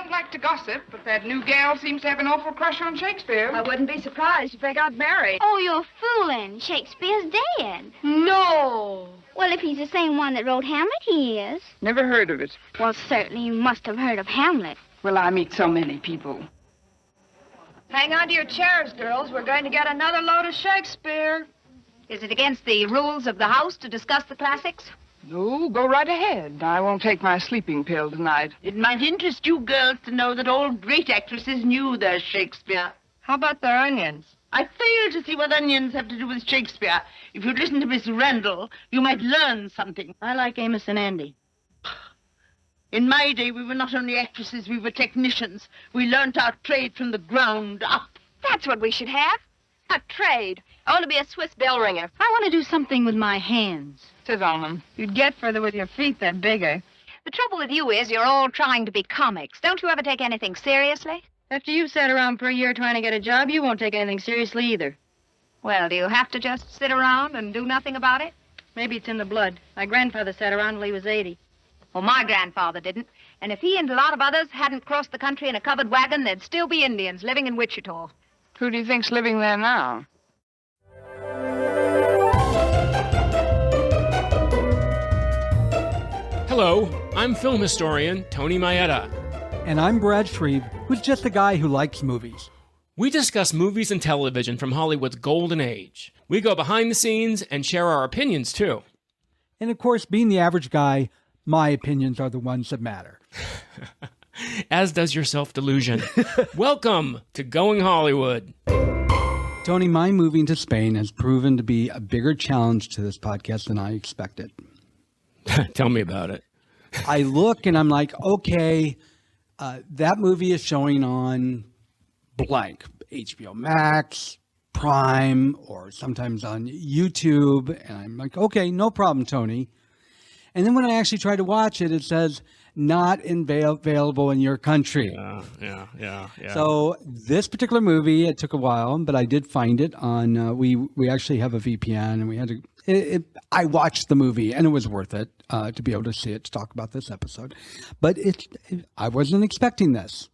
don't like to gossip, but that new gal seems to have an awful crush on Shakespeare. I wouldn't be surprised if they got married. Oh, you're fooling. Shakespeare's dead. No. Well, if he's the same one that wrote Hamlet, he is. Never heard of it. Well, certainly you must have heard of Hamlet. Well, I meet so many people. Hang on to your chairs, girls. We're going to get another load of Shakespeare. Is it against the rules of the house to discuss the classics? No, go right ahead. I won't take my sleeping pill tonight. It might interest you girls to know that all great actresses knew their Shakespeare. How about their onions? I fail to see what onions have to do with Shakespeare. If you'd listen to Miss Randall, you might learn something. I like Amos and Andy. In my day, we were not only actresses, we were technicians. We learnt our trade from the ground up. That's what we should have. A trade. I want to be a Swiss bell ringer. I want to do something with my hands. Sit on them. You'd get further with your feet, they're bigger. The trouble with you is you're all trying to be comics. Don't you ever take anything seriously? After you've sat around for a year trying to get a job, you won't take anything seriously either. Well, do you have to just sit around and do nothing about it? Maybe it's in the blood. My grandfather sat around till he was 80. Well, my grandfather didn't. And if he and a lot of others hadn't crossed the country in a covered wagon, there'd still be Indians living in Wichita. Who do you think's living there now? Hello, I'm film historian Tony Maeda. And I'm Brad Shreve, who's just a guy who likes movies. We discuss movies and television from Hollywood's golden age. We go behind the scenes and share our opinions, too. And of course, being the average guy, my opinions are the ones that matter. As does your self-delusion. Welcome to Going Hollywood. Tony, my moving to Spain has proven to be a bigger challenge to this podcast than I expected. Tell me about it. I look and I'm like, okay, that movie is showing on blank, HBO Max, Prime, or sometimes on YouTube. And I'm like, okay, no problem, Tony. And then when I actually try to watch it, it says not available in your country. Yeah. So this particular movie, it took a while, but I did find it on, we actually have a VPN and we had to, I watched the movie and it was worth it to be able to see it, to talk about this episode. But I wasn't expecting this.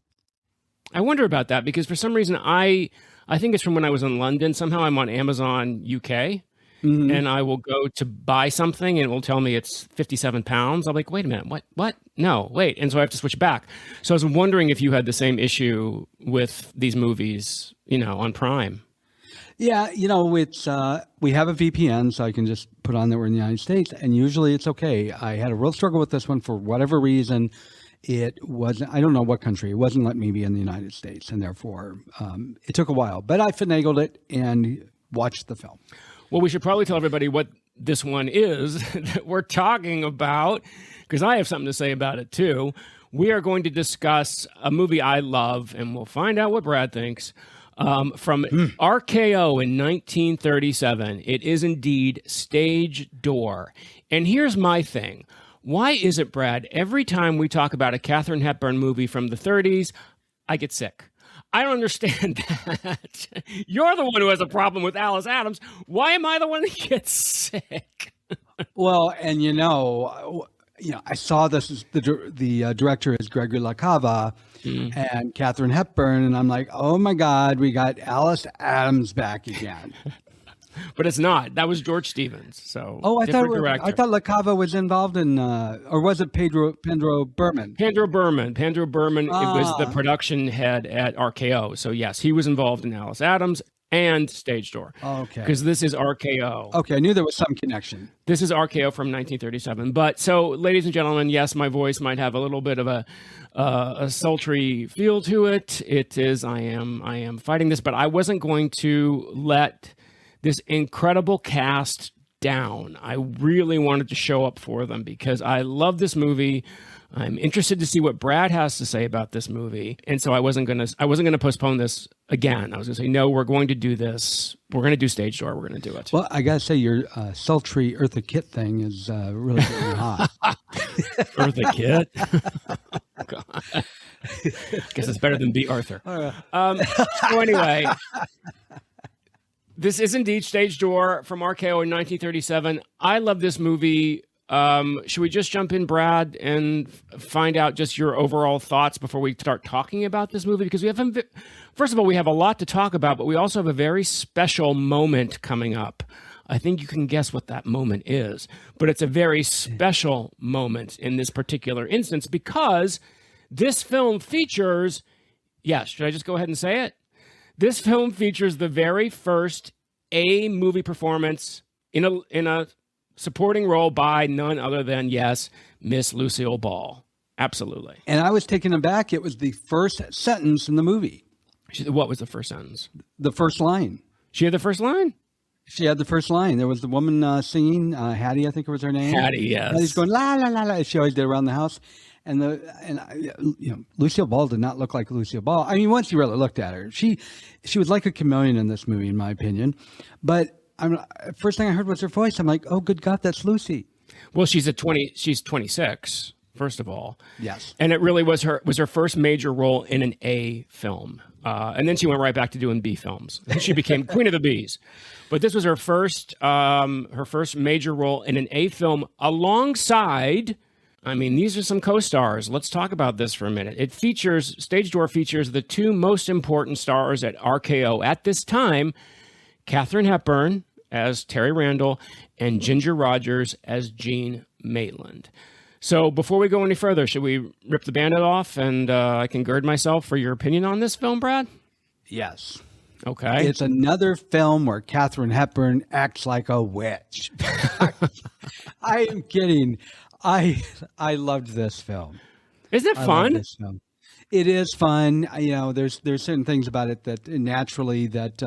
I wonder about that because for some reason I think it's from when I was in London. Somehow I'm on Amazon UK. Mm-hmm. And I will go to buy something and it will tell me it's 57 pounds. I'm like, wait a minute, what? No, wait. And so I have to switch back. So I was wondering if you had the same issue with these movies, on Prime. Yeah, it's we have a VPN, so I can just put on that we're in the United States, and usually it's okay. I had a real struggle with this one for whatever reason. It wasn't, I don't know what country, it wasn't letting me be in the United States, and therefore it took a while. But I finagled it and watched the film. Well, we should probably tell everybody what this one is that we're talking about, because I have something to say about it, too. We are going to discuss a movie I love, and we'll find out what Brad thinks, from RKO in 1937. It is indeed Stage Door. And here's my thing. Why is it, Brad, every time we talk about a Katharine Hepburn movie from the 30s, I get sick? I don't understand that. You're the one who has a problem with Alice Adams. Why am I the one that gets sick? Well, and I saw this as the director is Gregory LaCava and Katharine Hepburn, and I'm like, oh my God, we got Alice Adams back again. But it's not. That was George Stevens. So I thought LaCava was involved in, or was it Pedro Berman? Pedro Berman. It was the production head at RKO. So yes, he was involved in Alice Adams and Stage Door. Okay. Because this is RKO. Okay, I knew there was some connection. This is RKO from 1937. But so, ladies and gentlemen, yes, my voice might have a little bit of a sultry feel to it. It is. I am fighting this, but I wasn't going to let this incredible cast down. I really wanted to show up for them because I love this movie. I'm interested to see what Brad has to say about this movie. And so I wasn't gonna postpone this again. I was gonna say, no, we're going to do this. We're gonna do Stage Door. We're gonna do it. Well, I gotta say your sultry Eartha Kitt thing is really getting hot. Eartha Kitt? God. Guess it's better than B. Arthur. So anyway, this is indeed Stage Door from RKO in 1937. I love this movie Should we just jump in, Brad, and find out just your overall thoughts before we start talking about this movie? Because first of all, we have a lot to talk about, but we also have a very special moment coming up. I think you can guess what that moment is, but it's a very special moment in this particular instance because this film features, yes, should I just go ahead and say it? This film features the very first A movie performance in a supporting role by none other than, yes, Miss Lucille Ball. Absolutely. And I was taken aback. It was the first sentence in the movie. What was the first sentence? The first line. She had the first line? She had the first line. There was the woman singing, Hattie, I think it was her name. Hattie, yes. Hattie's going, la, la, la, la. She always did around the house. And Lucille Ball did not look like Lucille Ball. I mean, once you really looked at her, she was like a chameleon in this movie, in my opinion. But first thing I heard was her voice. I'm like, oh, good God, that's Lucy. Well, she's 26, first of all. Yes. And it really was her first major role in an A film. And then she went right back to doing B films. She became Queen of the Bees. But this was her first major role in an A film alongside, I mean, these are some co-stars. Let's talk about this for a minute. Stage Door features the two most important stars at RKO at this time, Katharine Hepburn as Terry Randall and Ginger Rogers as Jean Maitland. So before we go any further, should we rip the Band-Aid off and I can gird myself for your opinion on this film, Brad? Yes. Okay. It's another film where Katharine Hepburn acts like a witch. I am kidding. I loved this film. Isn't it fun? It is fun. There's certain things about it that naturally that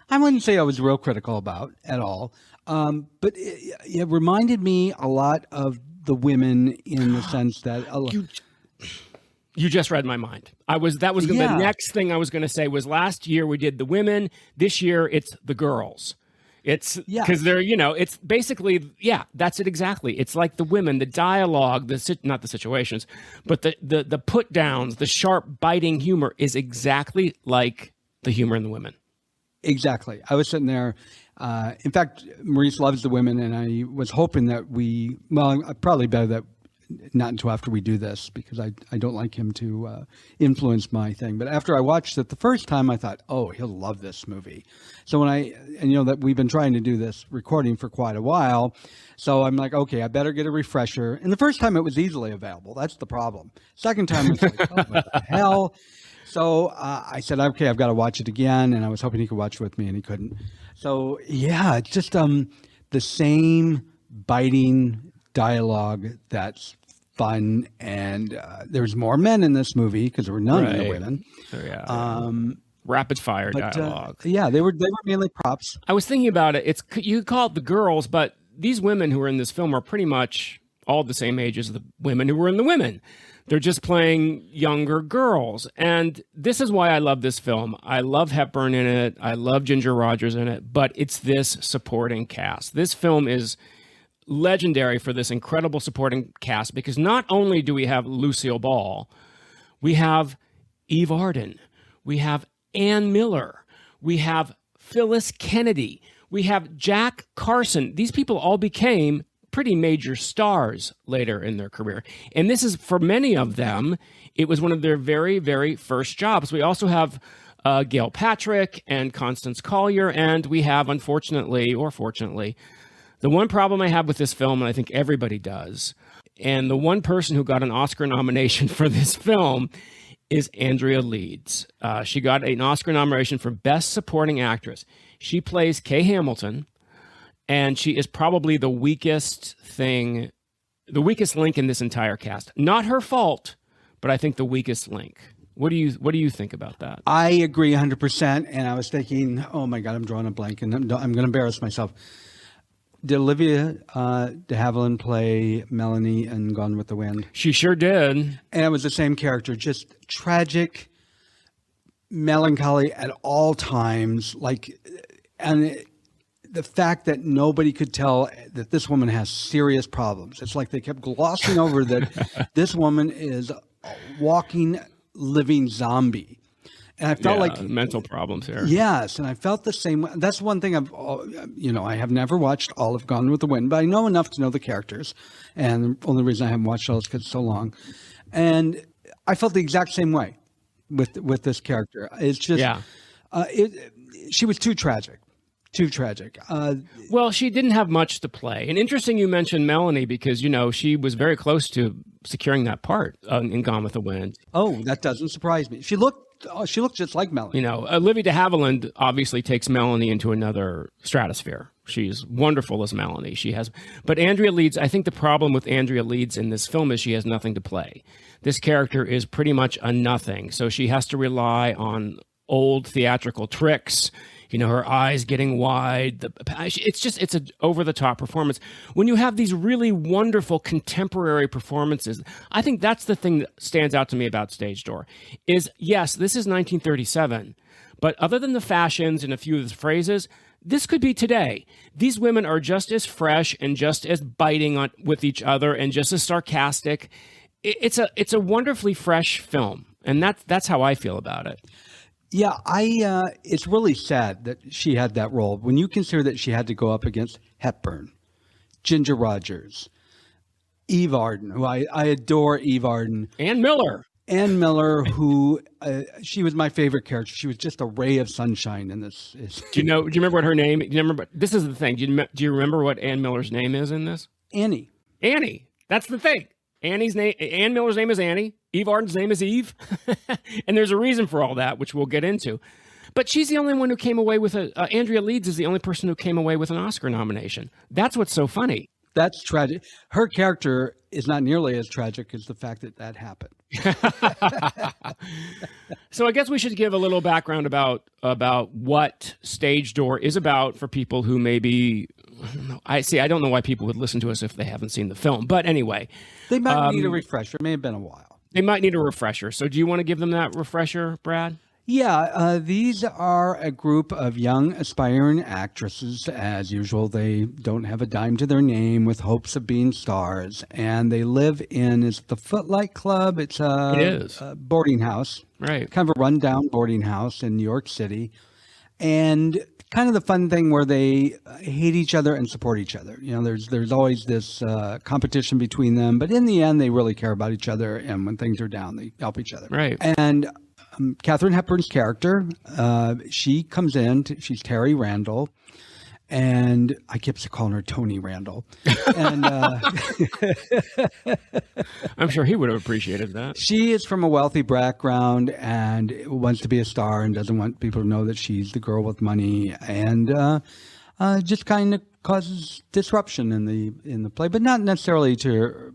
I wouldn't say I was real critical about at all. But it reminded me a lot of the women in the sense that you just read my mind. The next thing I was going to say was last year we did the women. This year it's the girls. It's because they're, it's basically, that's it exactly. It's like the women, the dialogue, not the situations, but the put downs, the sharp biting humor is exactly like the humor in the women. Exactly. I was sitting there. In fact, Maurice loves the women, and I was hoping that probably better that not until after we do this, because I don't like him to influence my thing. But after I watched it the first time, I thought, oh, he'll love this movie. So that we've been trying to do this recording for quite a while. So I'm like, okay, I better get a refresher. And the first time it was easily available. That's the problem. Second time, it's like, oh, what the hell? So I said, okay, I've got to watch it again. And I was hoping he could watch with me, and he couldn't. So, yeah, it's just the same biting dialogue that's fun. And there's more men in this movie because there were none of the women. So, yeah. Rapid fire dialogue. They were mainly props. I was thinking about it. You call it the girls, but these women who are in this film are pretty much all the same age as the women who were in the women. They're just playing younger girls. And this is why I love this film. I love Hepburn in it. I love Ginger Rogers in it. But it's this supporting cast. This film is legendary for this incredible supporting cast because not only do we have Lucille Ball, we have Eve Arden. We have Ann Miller. We have Phyllis Kennedy. We have Jack Carson. These people all became pretty major stars later in their career. And this is, for many of them, it was one of their very, very first jobs. We also have Gail Patrick and Constance Collier, and we have, unfortunately, or fortunately, the one problem I have with this film, and I think everybody does, and the one person who got an Oscar nomination for this film is Andrea Leeds. She got an Oscar nomination for Best Supporting Actress. She plays Kay Hamilton, and she is probably the weakest link in this entire cast. Not her fault, but I think the weakest link. What do you think about that? I agree 100%. And I was thinking, oh my God, I'm drawing a blank, and I'm going to embarrass myself. Did Olivia de Havilland play Melanie in Gone with the Wind? She sure did. And it was the same character, just tragic, melancholy at all times. The fact that nobody could tell that this woman has serious problems. It's like they kept glossing over that this woman is a walking, living zombie. And I felt like mental problems here. Yes, and I felt the same way. That's one thing I have never watched all of Gone with the Wind, but I know enough to know the characters. And the only reason I haven't watched all is because it's so long. And I felt the exact same way with this character. It's just, she was too tragic. Too tragic. Well, she didn't have much to play. And interesting you mentioned Melanie because, she was very close to securing that part in Gone with the Wind. Oh, that doesn't surprise me. She looked just like Melanie. Olivia de Havilland obviously takes Melanie into another stratosphere. She's wonderful as Melanie. But Andrea Leeds, I think the problem with Andrea Leeds in this film is she has nothing to play. This character is pretty much a nothing. So she has to rely on old theatrical tricks, her eyes getting wide. It's an over-the-top performance. When you have these really wonderful contemporary performances, I think that's the thing that stands out to me about Stage Door is, yes, this is 1937, but other than the fashions and a few of the phrases, this could be today. These women are just as fresh and just as biting with each other and just as sarcastic. It's a wonderfully fresh film, and that's how I feel about it. Yeah, it's really sad that she had that role. When you consider that she had to go up against Hepburn, Ginger Rogers, Eve Arden, who I adore Eve Arden. Ann Miller, who she was my favorite character. She was just a ray of sunshine in this. Do you remember what her name? This is the thing. Do you remember what Ann Miller's name is in this? Annie. That's the thing. Ann Miller's name is Annie. Eve Arden's name is Eve. And there's a reason for all that, which we'll get into. But she's the only one who came away with Andrea Leeds is the only person who came away with an Oscar nomination. That's what's so funny. That's tragic. Her character is not nearly as tragic as the fact that happened. So I guess we should give a little background about what Stage Door is about for people who maybe I don't know why people would listen to us if they haven't seen the film. But anyway, they might need a refresher. It may have been a while. They might need a refresher. So do you want to give them that refresher, Brad? Yeah, these are a group of young aspiring actresses. As usual, they don't have a dime to their name with hopes of being stars. And they live in, is it the Footlight Club? It is. A boarding house. Right. Kind of a rundown boarding house in New York City. And kind of the fun thing where they hate each other and support each other. There's always this competition between them. But in the end, they really care about each other. And when things are down, they help each other. Right. And Katharine Hepburn's character, she comes in, she's Terry Randall, and I kept calling her Tony Randall. And I'm sure he would have appreciated that. She is from a wealthy background and wants to be a star and doesn't want people to know that she's the girl with money, and just kind of causes disruption in the play, but not necessarily to her.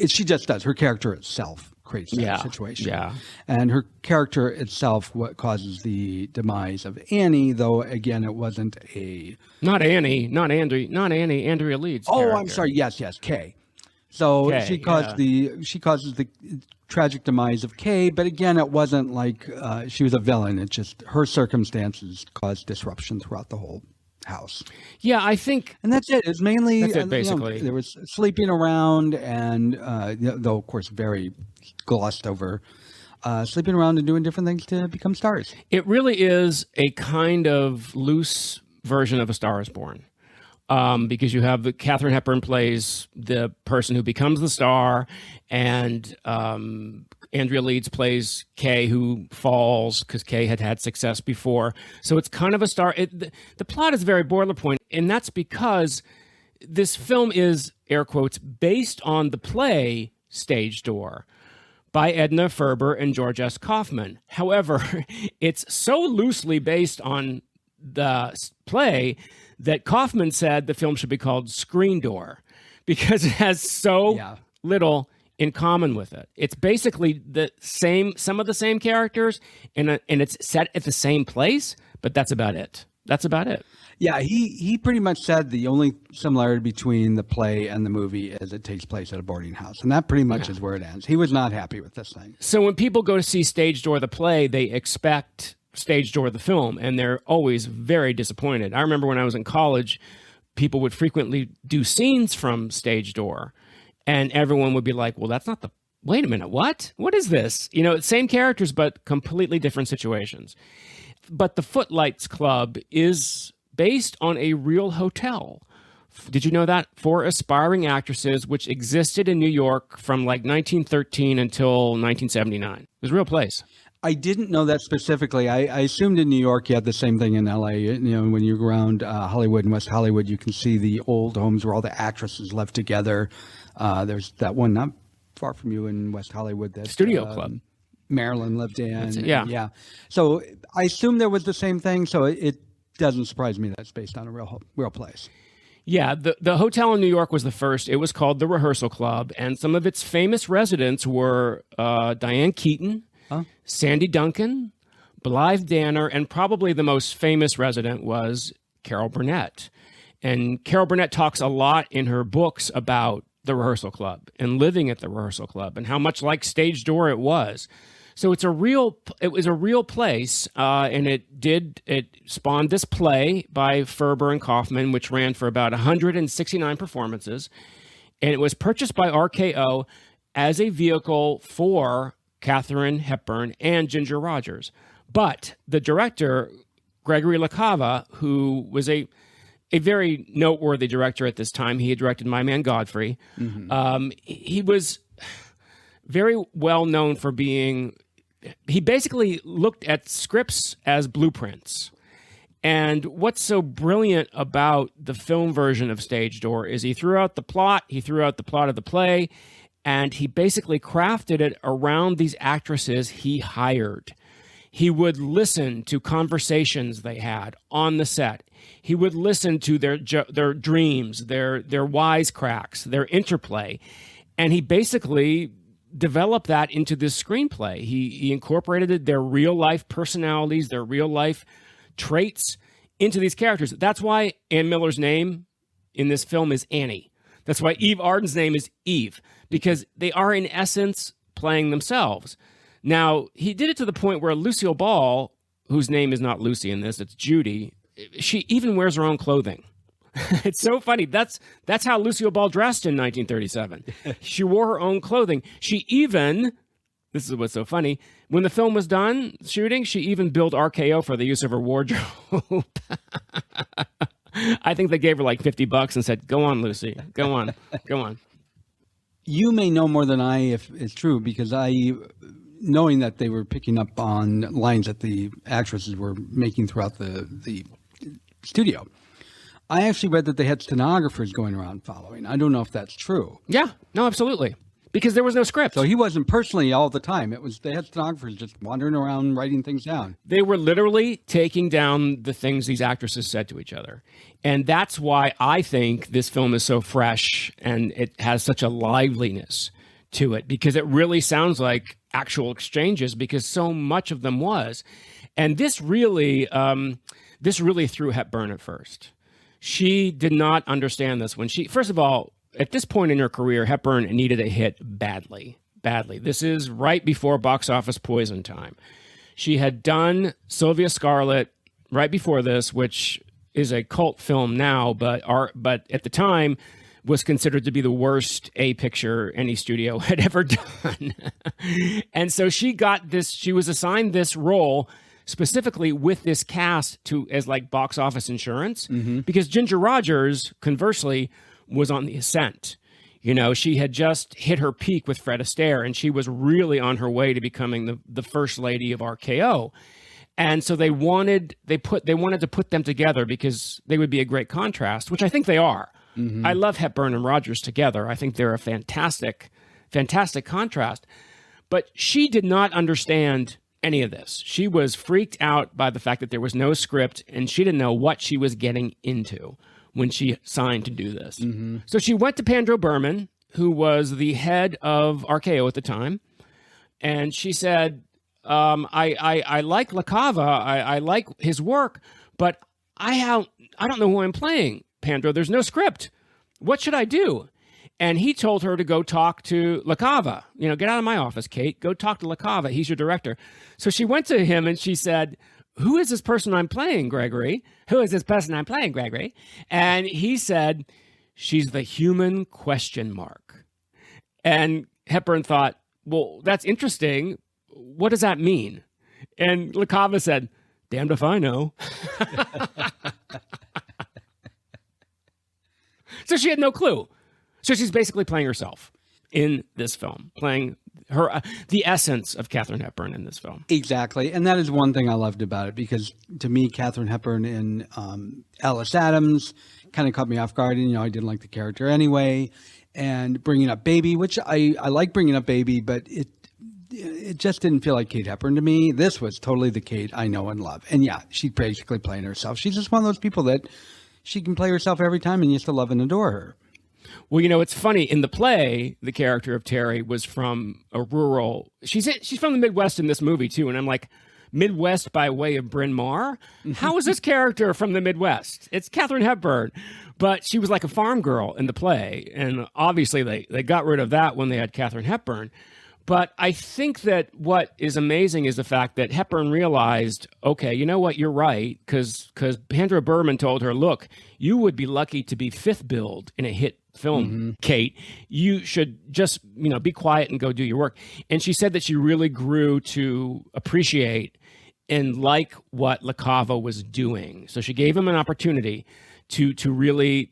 She just does. Her character itself creates that situation. Yeah. And her character itself what causes the demise of Annie, though again it wasn't not Annie, Andrea Leeds. Oh, character. I'm sorry. Yes, Kay. So Kay, she causes the tragic demise of Kay, but again it wasn't like she was a villain. It's just her circumstances caused disruption throughout the whole house. Yeah, I think, and that's it. It's mainly that's it, basically. There was sleeping around, and though of course very glossed over, sleeping around and doing different things to become stars. It really is a kind of loose version of A Star Is Born, because you have Katharine Hepburn plays the person who becomes the star, and Andrea Leeds plays Kay, who falls because Kay had success before. So it's kind of a star. The plot is very boilerplate, and that's because this film is, air quotes, based on the play Stage Door by Edna Ferber and George S. Kaufman. However, it's so loosely based on the play that Kaufman said the film should be called Screen Door because it has so little in common with it. It's basically some of the same characters, and it's set at the same place, but that's about it. Yeah, he pretty much said the only similarity between the play and the movie is it takes place at a boarding house, and that pretty much is where it ends. He was not happy with this thing. So when people go to see Stage Door the play, they expect Stage Door the film, and they're always very disappointed. I remember when I was in college, people would frequently do scenes from Stage Door, and everyone would be like, well, that's not wait a minute, what? What is this? You know, same characters, but completely different situations. But the Footlights Club is based on a real hotel. Did you know that? For aspiring actresses, which existed in New York from like 1913 until 1979. It was a real place. I didn't know that specifically. I assumed in New York you had the same thing in L.A. You know, when you go around Hollywood and West Hollywood, you can see the old homes where all the actresses lived together. There's that one not far from you in West Hollywood. That Studio Club. Marilyn lived in. Yeah. So I assumed there was the same thing. So it doesn't surprise me that it's based on a real place. Yeah, the hotel in New York was the first. It was called the Rehearsal Club, and some of its famous residents were Diane Keaton, Sandy Duncan, Blythe Danner, and probably the most famous resident was Carol Burnett. And Carol Burnett talks a lot in her books about the Rehearsal Club and living at the Rehearsal Club and how much like Stage Door it was. So it was a real place, and it spawned this play by Ferber and Kaufman, which ran for about 169 performances, and it was purchased by RKO as a vehicle for Katharine Hepburn and Ginger Rogers. But the director, Gregory LaCava, who was a very noteworthy director at this time, he had directed My Man Godfrey. He was very well known for being, he basically looked at scripts as blueprints. And what's so brilliant about the film version of Stage Door is he threw out the plot of the play, and he basically crafted it around these actresses he hired. He would listen to conversations they had on the set. He would listen to their dreams, their wisecracks, their interplay. And he basically developed that into this screenplay. He incorporated their real-life personalities, their real-life traits into these characters. That's why Ann Miller's name in this film is Annie. That's why Eve Arden's name is Eve, because they are, in essence, playing themselves. Now, he did it to the point where Lucille Ball, whose name is not Lucy in this, it's Judy, she even wears her own clothing. It's so funny. That's how Lucille Ball dressed in 1937. She wore her own clothing. She even, this is what's so funny, when the film was done shooting, she even billed RKO for the use of her wardrobe. I think they gave her like $50 and said, "Go on, Lucy. Go on. Go on." You may know more than I if it's true, because knowing that they were picking up on lines that the actresses were making throughout the studio, I actually read that they had stenographers going around following. I don't know if that's true. Yeah, no, absolutely. Because there was no script. So he wasn't personally all the time. They had stenographers just wandering around writing things down. They were literally taking down the things these actresses said to each other. And that's why I think this film is so fresh and it has such a liveliness to it, because it really sounds like actual exchanges, because so much of them was. And this really threw Hepburn at first. She did not understand this when first of all, at this point in her career, Hepburn needed a hit badly. This is right before box office poison time. She had done Sylvia Scarlett right before this, which is a cult film now, but at the time was considered to be the worst A picture any studio had ever done. And so she was assigned this role specifically with this cast as like box office insurance, because Ginger Rogers, conversely, was on the ascent. You know, she had just hit her peak with Fred Astaire, and she was really on her way to becoming the first lady of RKO. And so they wanted to put them together because they would be a great contrast, which I think they are. I love Hepburn and Rogers together. I think they're a fantastic, fantastic contrast. But she did not understand any of this. She was freaked out by the fact that there was no script, and she didn't know what she was getting into when she signed to do this. So she went to Pandro Berman, who was the head of RKO at the time, and she said, I like LaCava, I like his work, but I don't know who I'm playing, Pandro. There's no script. What should I do? And he told her to go talk to LaCava. You know, get out of my office, Kate. Go talk to LaCava. He's your director. So she went to him and she said, "Who is this person I'm playing, Gregory? Who is this person I'm playing, Gregory?" And he said, "She's the human question mark." And Hepburn thought, well, that's interesting. What does that mean? And LaCava said, damned if I know. So she had no clue. So she's basically playing herself in this film, playing her the essence of Katharine Hepburn in this film. Exactly. And that is one thing I loved about it, because to me, Katharine Hepburn in Alice Adams kind of caught me off guard. And, I didn't like the character anyway. And Bringing Up Baby, which I like Bringing Up Baby, but it just didn't feel like Kate Hepburn to me. This was totally the Kate I know and love. And yeah, she's basically playing herself. She's just one of those people that she can play herself every time and you still love and adore her. Well, it's funny. In the play, the character of Terry was from a rural... She's from the Midwest in this movie, too. And I'm like, Midwest by way of Bryn Mawr? How is this character from the Midwest? It's Katharine Hepburn. But she was like a farm girl in the play. And obviously, they got rid of that when they had Katharine Hepburn. But I think that what is amazing is the fact that Hepburn realized, okay, you know what, you're right, because Pandora Berman told her, look, you would be lucky to be fifth billed in a hit film, Kate. You should just, be quiet and go do your work. And she said that she really grew to appreciate and like what LaCava was doing. So she gave him an opportunity to really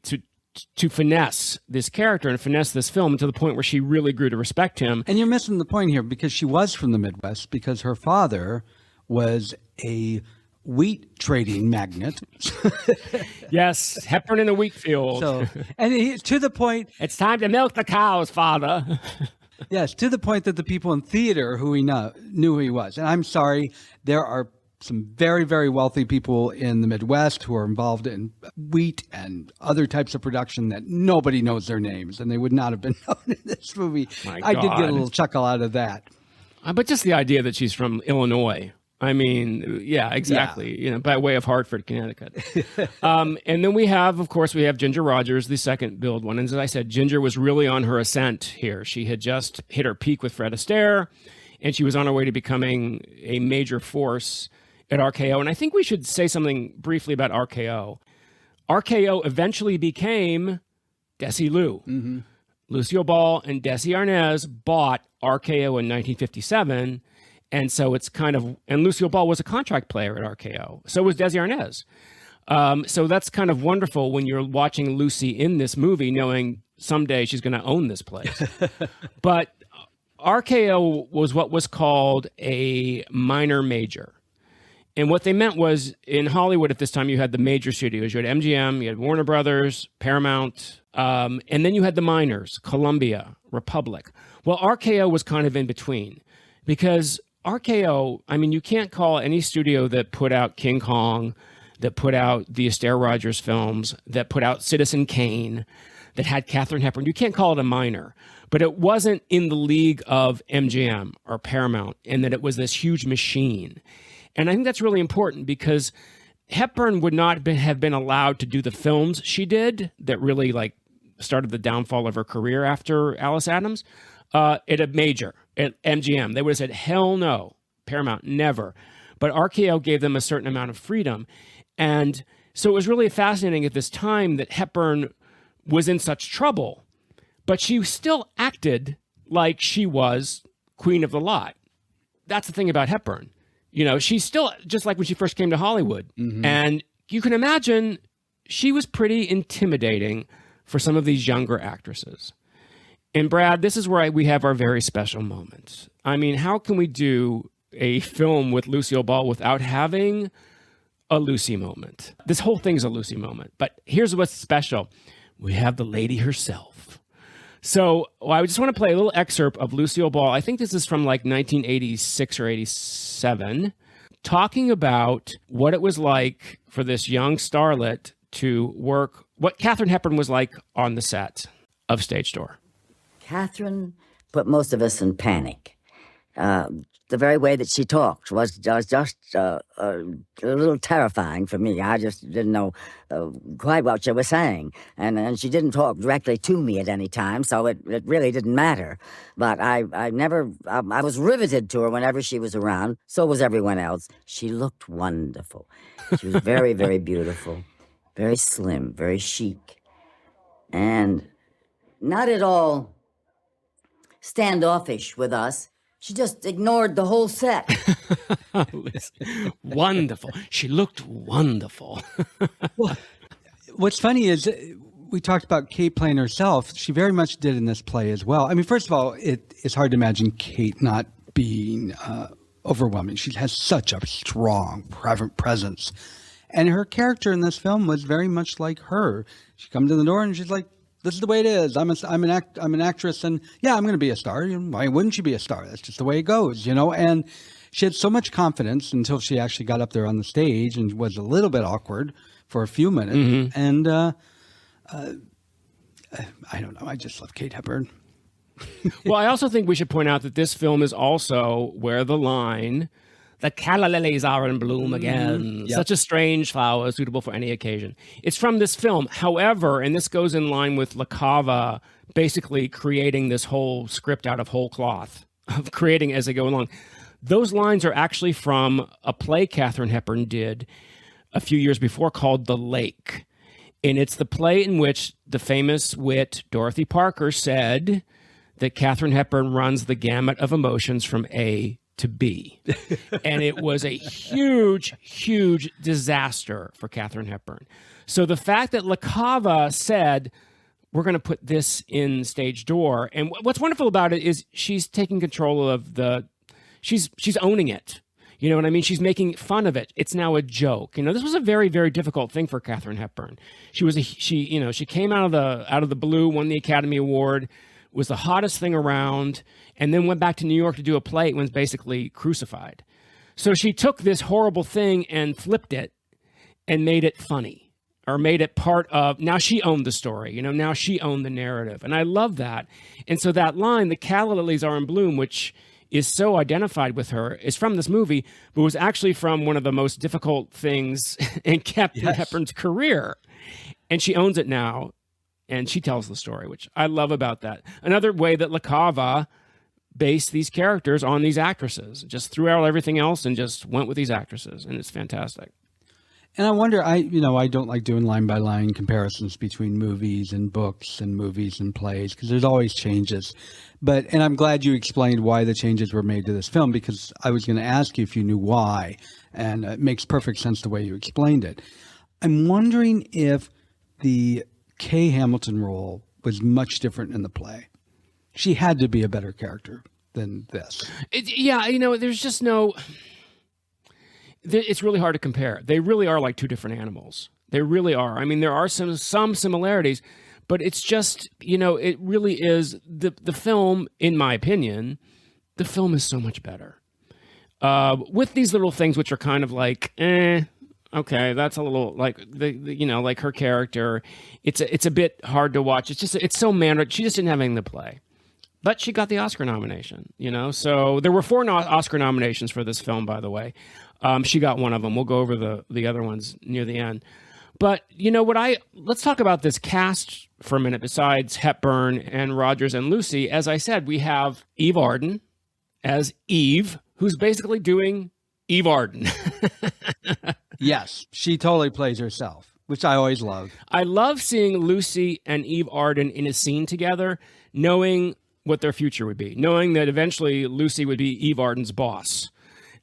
finesse this character and finesse this film to the point where she really grew to respect him. And you're missing the point here, because she was from the Midwest, because her father was a wheat trading magnate. Yes, Hepburn in a wheat field. So, and to the point... It's time to milk the cows, father. Yes, to the point that the people in theater knew who he was. And I'm sorry, there are some very, very wealthy people in the Midwest who are involved in wheat and other types of production that nobody knows their names, and they would not have been known in this movie. I did get a little chuckle out of that. But just the idea that she's from Illinois. I mean, yeah, exactly. Yeah. By way of Hartford, Connecticut. And then we have Ginger Rogers, the second billed one. And as I said, Ginger was really on her ascent here. She had just hit her peak with Fred Astaire, and she was on her way to becoming a major force at RKO. And I think we should say something briefly about RKO. RKO eventually became Desilu. Mm-hmm. Lucille Ball and Desi Arnaz bought RKO in 1957. And so it's and Lucille Ball was a contract player at RKO. So was Desi Arnaz. So that's kind of wonderful when you're watching Lucy in this movie, knowing someday she's going to own this place. But RKO was what was called a minor major. And what they meant was, in Hollywood at this time, you had the major studios. You had MGM, you had Warner Brothers, Paramount, and then you had the minors, Columbia, Republic. Well, RKO was kind of in between, because RKO, you can't call any studio that put out King Kong, that put out the Astaire Rogers films, that put out Citizen Kane, that had Katharine Hepburn. You can't call it a minor, but it wasn't in the league of MGM or Paramount, and that it was this huge machine. And I think that's really important, because Hepburn would not have been allowed to do the films she did that really started the downfall of her career after Alice Adams at a major, at MGM. They would have said, hell no, Paramount, never. But RKO gave them a certain amount of freedom. And so it was really fascinating at this time that Hepburn was in such trouble, but she still acted like she was queen of the lot. That's the thing about Hepburn. She's still just like when she first came to Hollywood. Mm-hmm. And you can imagine she was pretty intimidating for some of these younger actresses. And Brad, this is where we have our very special moment. How can we do a film with Lucille Ball without having a Lucy moment? This whole thing's a Lucy moment. But here's what's special. We have the lady herself. So I just want to play a little excerpt of Lucille Ball. I think this is from 1986 or 87, talking about what it was like for this young starlet to work, what Katharine Hepburn was like on the set of Stage Door. Katharine put most of us in panic. The very way that she talked was just a little terrifying for me. I just didn't know quite what she was saying. And she didn't talk directly to me at any time, so it really didn't matter. But I was riveted to her whenever she was around. So was everyone else. She looked wonderful. She was very, very beautiful, very slim, very chic, and not at all standoffish with us. She just ignored the whole set. Wonderful. She looked wonderful. Well, what's funny is we talked about Kate playing herself. She very much did in this play as well. I mean, first of all, it's hard to imagine Kate not being overwhelming. She has such a strong presence. And her character in this film was very much like her. She comes in the door and she's like, this is the way it is. I'm an actress, and yeah, I'm going to be a star. Why wouldn't you be a star? That's just the way it goes, And she had so much confidence until she actually got up there on the stage and was a little bit awkward for a few minutes. Mm-hmm. And I don't know. I just love Kate Hepburn. Well, I also think we should point out that this film is also where the line, "The calla lilies are in bloom again. Yep. Such a strange flower, suitable for any occasion." It's from this film. However, and this goes in line with LaCava basically creating this whole script out of whole cloth, of creating as they go along. Those lines are actually from a play Katharine Hepburn did a few years before called The Lake. And it's the play in which the famous wit Dorothy Parker said that Katharine Hepburn runs the gamut of emotions from A to B. And it was a huge, huge disaster for Katharine Hepburn. So the fact that LaCava said, we're going to put this in stage door. And what's wonderful about it is she's taking control of she's owning it. You know what I mean? She's making fun of it. It's now a joke. This was a very, very difficult thing for Katharine Hepburn. She came out of the blue, won the Academy Award, was the hottest thing around, and then went back to New York to do a play and was basically crucified. So she took this horrible thing and flipped it and made it funny, or made it part of, now she owned the story, now she owned the narrative. And I love that. And so that line, "The calla lilies are in bloom," which is so identified with her, is from this movie, but was actually from one of the most difficult things in Katharine Hepburn's career. And she owns it now. And she tells the story, which I love about that. Another way that LaCava based these characters on these actresses, just threw out everything else and just went with these actresses, and it's fantastic. And I wonder, I don't like doing line-by-line comparisons between movies and books and movies and plays, because there's always changes. And I'm glad you explained why the changes were made to this film, because I was going to ask you if you knew why, and it makes perfect sense the way you explained it. I'm wondering if the Kay Hamilton role was much different in the play. She had to be a better character than this. There's just no... It's really hard to compare. They really are like two different animals. They really are. I mean, there are some similarities, but it's just, it really is... The film, in my opinion, the film is so much better. With these little things which are kind of like, okay, that's a little like like her character. It's a bit hard to watch. It's so mannered. She just didn't have anything to play, but she got the Oscar nomination. So there were 4 Oscar nominations for this film, by the way. She got one of them. We'll go over the other ones near the end. But let's talk about this cast for a minute. Besides Hepburn and Rogers and Lucy, as I said, we have Eve Arden as Eve, who's basically doing Eve Arden. Yes, she totally plays herself, which I always love. I love seeing Lucy and Eve Arden in a scene together, knowing what their future would be, knowing that eventually Lucy would be Eve Arden's boss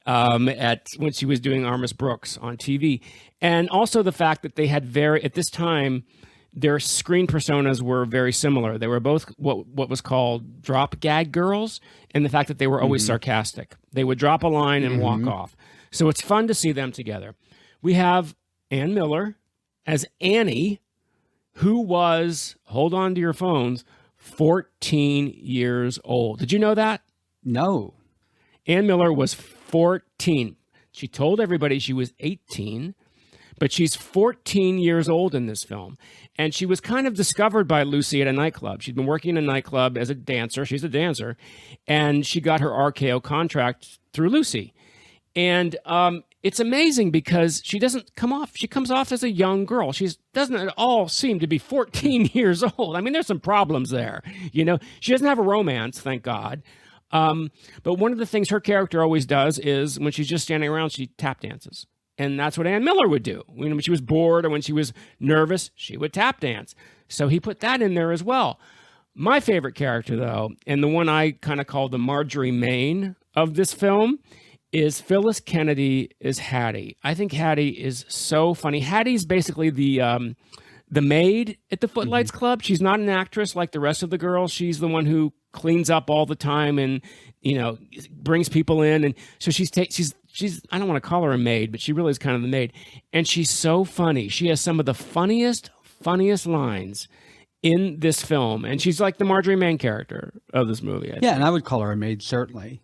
when she was doing Armis Brooks on TV. And also the fact that they had at this time, their screen personas were very similar. They were both what was called drop gag girls, and the fact that they were always sarcastic. They would drop a line and walk off. So it's fun to see them together. We have Ann Miller as Annie, who was, hold on to your phones, 14 years old. Did you know that? No. Ann Miller was 14. She told everybody she was 18, but she's 14 years old in this film. And she was kind of discovered by Lucy at a nightclub. She'd been working in a nightclub as a dancer. She's a dancer. And she got her RKO contract through Lucy. And it's amazing because she doesn't come off. She comes off as a young girl. She doesn't at all seem to be 14 years old. I mean, there's some problems there. She doesn't have a romance, thank God. But one of the things her character always does is when she's just standing around, she tap dances. And that's what Ann Miller would do. When she was bored or when she was nervous, she would tap dance. So he put that in there as well. My favorite character, though, and the one I kind of call the Marjorie Main of this film, is Phyllis Kennedy as Hattie. I think Hattie is so funny. Hattie's basically the maid at the Footlights Club. She's not an actress like the rest of the girls. She's the one who cleans up all the time and, brings people in. And so she's I don't want to call her a maid, but she really is kind of the maid. And she's so funny. She has some of the funniest lines in this film. And she's like the Marjorie Main character of this movie. I think. And I would call her a maid, certainly.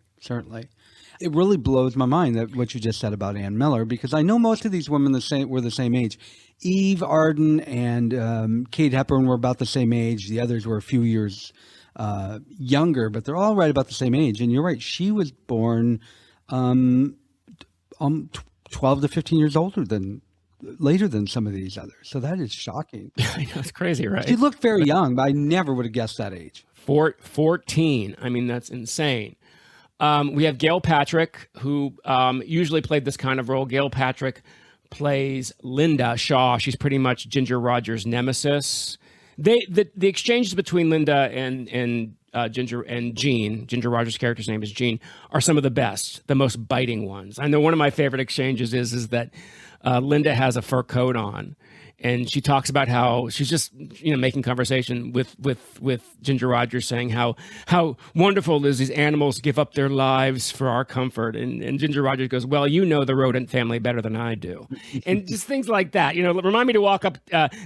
It really blows my mind that what you just said about Ann Miller, because I know most of these women were the same age. Eve, Arden, and Kate Hepburn were about the same age. The others were a few years younger, but they're all right about the same age. And you're right, she was born 12 to 15 years later than some of these others. So that is shocking. I know, it's crazy, right? She looked very young, but I never would have guessed that age. 14. I mean, that's insane. We have Gail Patrick, who usually played this kind of role. Gail Patrick plays Linda Shaw. She's pretty much Ginger Rogers' nemesis. The exchanges between Linda and Ginger and Jean, Ginger Rogers' character's name is Jean, are some of the best, the most biting ones. I know one of my favorite exchanges is that Linda has a fur coat on. And she talks about how she's just, making conversation with Ginger Rogers, saying how wonderful it is these animals give up their lives for our comfort. And Ginger Rogers goes, well, the rodent family better than I do. And just things like that. Remind me to walk up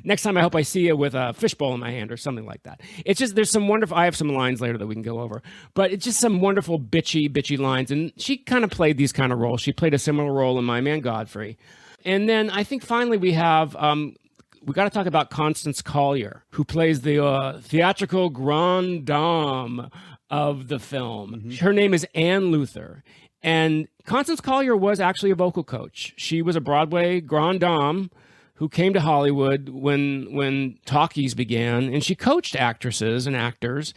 next time I hope I see you with a fishbowl in my hand or something like that. It's just, there's some wonderful, I have some lines later that we can go over. But it's just some wonderful bitchy lines. And she kind of played these kind of roles. She played a similar role in My Man Godfrey. And then I think finally we have, we got to talk about Constance Collier, who plays the theatrical grande dame of the film. Mm-hmm. Her name is Ann Luther. And Constance Collier was actually a vocal coach. She was a Broadway grande dame who came to Hollywood when talkies began, and she coached actresses and actors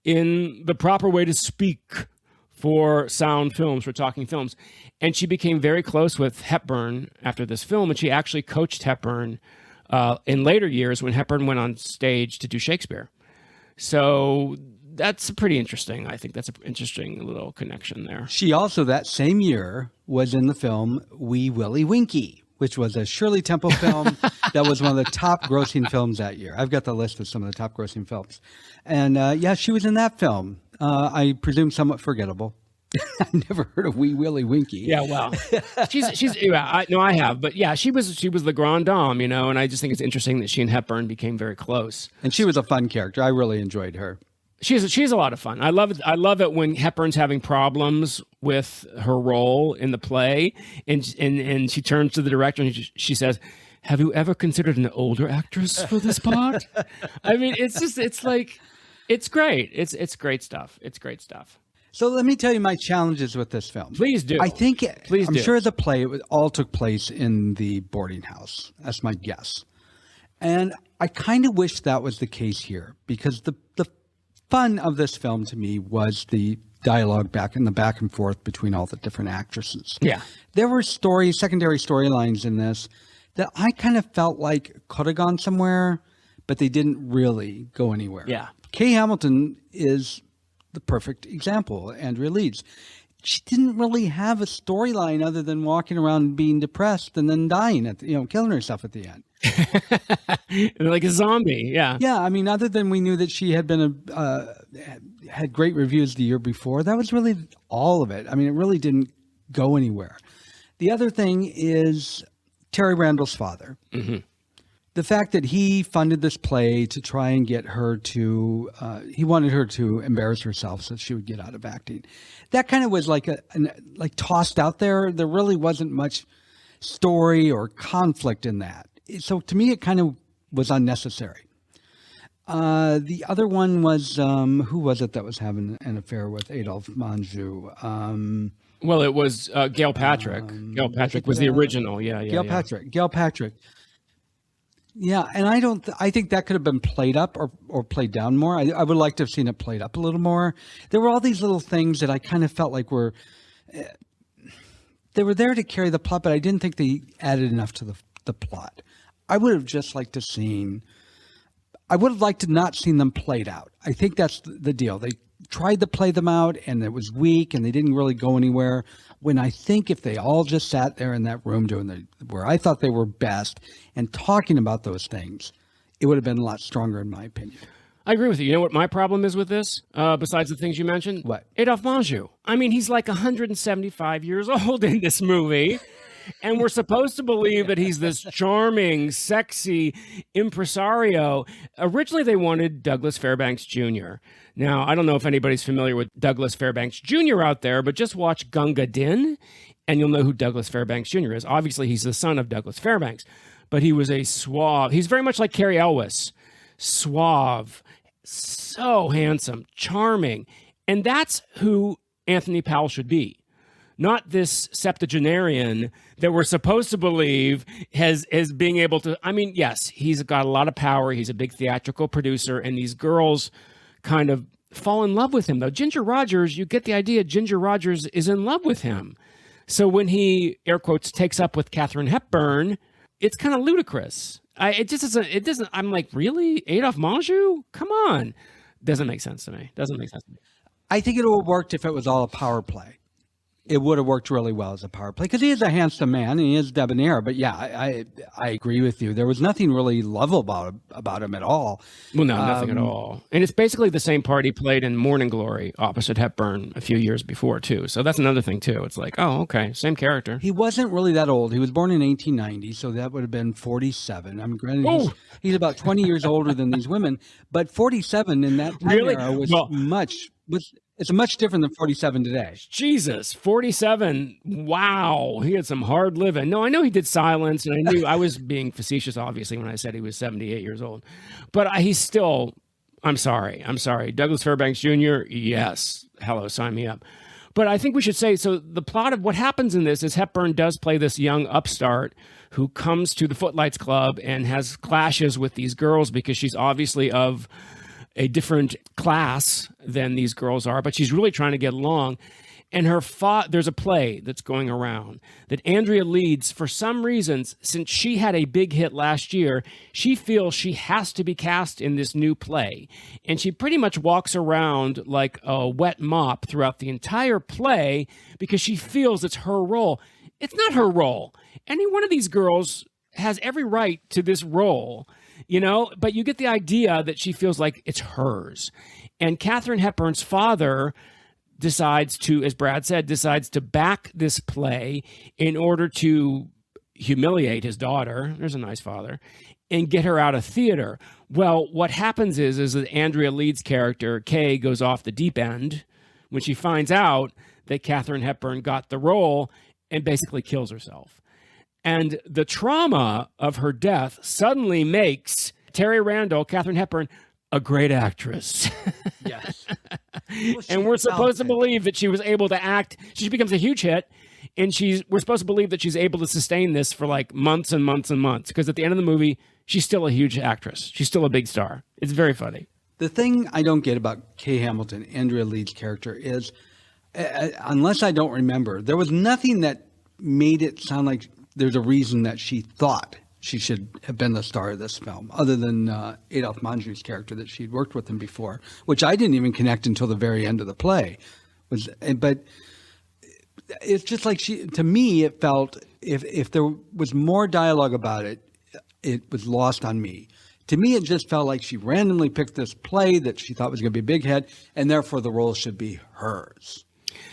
in the proper way to speak for sound films, for talking films. And she became very close with Hepburn after this film, and she actually coached Hepburn in later years when Hepburn went on stage to do Shakespeare. So that's pretty interesting. I think that's an interesting little connection there. She also, that same year, was in the film Wee Willie Winkie, which was a Shirley Temple film that was one of the top grossing films that year. I've got the list of some of the top grossing films. And she was in that film. I presume somewhat forgettable. I never heard of Wee Willie Winkie. Yeah, well, I have, but yeah, she was the grande dame, and I just think it's interesting that she and Hepburn became very close. And she was a fun character. I really enjoyed her. She's a lot of fun. I love it when Hepburn's having problems with her role in the play, and she turns to the director and she says, "Have you ever considered an older actress for this part?" I mean, it's great. It's great stuff. It's great stuff. So let me tell you my challenges with this film. Please do. I'm sure the play, it all took place in the boarding house. That's my guess. And I kind of wish that was the case here, because the fun of this film to me was the dialogue back and forth between all the different actresses. Yeah. There were secondary storylines in this that I kind of felt like could have gone somewhere, but they didn't really go anywhere. Yeah. Kay Hamilton is the perfect example. Andrea Leeds. She didn't really have a storyline other than walking around being depressed and then dying killing herself at the end. Like a zombie, yeah. Yeah, I mean, other than we knew that she had been had great reviews the year before, that was really all of it. I mean, it really didn't go anywhere. The other thing is Terry Randall's father. Mm-hmm. The fact that he funded this play to try and get her to, he wanted her to embarrass herself so she would get out of acting. That kind of was like tossed out there. There really wasn't much story or conflict in that. So to me, it kind of was unnecessary. The other one was, who was it that was having an affair with Adolphe Menjou? Well, it was Gail Patrick. Gail Patrick was the original. Yeah. Gail Patrick. Yeah, and I think that could have been played up or played down more. I would like to have seen it played up a little more. There were all these little things that I kind of felt like they were there to carry the plot, but I didn't think they added enough to the plot. I would have just liked to have seen I would have liked to not seen them played out. I think that's the deal. They tried to play them out, and it was weak, and they didn't really go anywhere. When I think if they all just sat there in that room doing where I thought they were best and talking about those things, it would have been a lot stronger, in my opinion. I agree with you. You know what my problem is with this, besides the things you mentioned? What? Adolphe Menjou. I mean, he's like 175 years old in this movie. And we're supposed to believe that he's this charming, sexy impresario. Originally, they wanted Douglas Fairbanks Jr. Now, I don't know if anybody's familiar with Douglas Fairbanks Jr. out there, but just watch Gunga Din, and you'll know who Douglas Fairbanks Jr. is. Obviously, he's the son of Douglas Fairbanks, but he was a suave. He's very much like Cary Elwes. Suave, so handsome, charming. And that's who Anthony Powell should be. Not this septuagenarian that we're supposed to believe has being able to. I mean, yes, he's got a lot of power. He's a big theatrical producer, and these girls kind of fall in love with him. Though Ginger Rogers, you get the idea. Ginger Rogers is in love with him. So when he, air quotes, takes up with Katharine Hepburn, it's kind of ludicrous. It doesn't. I'm like, really, Adolphe Menjou? Come on, doesn't make sense to me. I think it would have worked if it was all a power play. It would have worked really well as a power play because he is a handsome man and he is debonair. But yeah, I agree with you. There was nothing really lovable about him at all. Well, no, nothing at all. And it's basically the same part he played in Morning Glory opposite Hepburn a few years before, too. So that's another thing, too. It's like, oh, okay, same character. He wasn't really that old. He was born in 1890, so that would have been 47. I mean, granted, he's about 20 years older than these women. But 47 in that time era was it's much different than 47 today. Jesus, 47. Wow. He had some hard living. No, I know he did Silence, and I knew I was being facetious, obviously, when I said he was 78 years old. But he's still, I'm sorry. Douglas Fairbanks Jr., yes. Hello, sign me up. But I think we should say, so the plot of what happens in this is Hepburn does play this young upstart who comes to the Footlights Club and has clashes with these girls because she's obviously of a different class than these girls are, but she's really trying to get along. And there's a play that's going around that Andrea leads for some reasons. Since she had a big hit last year, she feels she has to be cast in this new play. And she pretty much walks around like a wet mop throughout the entire play because she feels it's her role. It's not her role. Any one of these girls has every right to this role. But you get the idea that she feels like it's hers. And Katharine Hepburn's father decides to, as Brad said, back this play in order to humiliate his daughter. There's a nice father. And get her out of theater. Well, what happens is that Andrea Leeds' character, Kay, goes off the deep end when she finds out that Katharine Hepburn got the role and basically kills herself. And the trauma of her death suddenly makes Terry Randall, Katharine Hepburn, a great actress. Yes. And we're supposed to believe that she was able to act. She becomes a huge hit. And we're supposed to believe that she's able to sustain this for like months and months and months. Because at the end of the movie, she's still a huge actress. She's still a big star. It's very funny. The thing I don't get about Kay Hamilton, Andrea Leeds' character, is, unless I don't remember, there was nothing that made it sound like there's a reason that she thought she should have been the star of this film, other than Adolphe Menjou's character that she'd worked with him before, which I didn't even connect until the very end of the play. But it's just like to me, it felt if there was more dialogue about it, it was lost on me. To me, it just felt like she randomly picked this play that she thought was going to be a big hit, and therefore the role should be hers.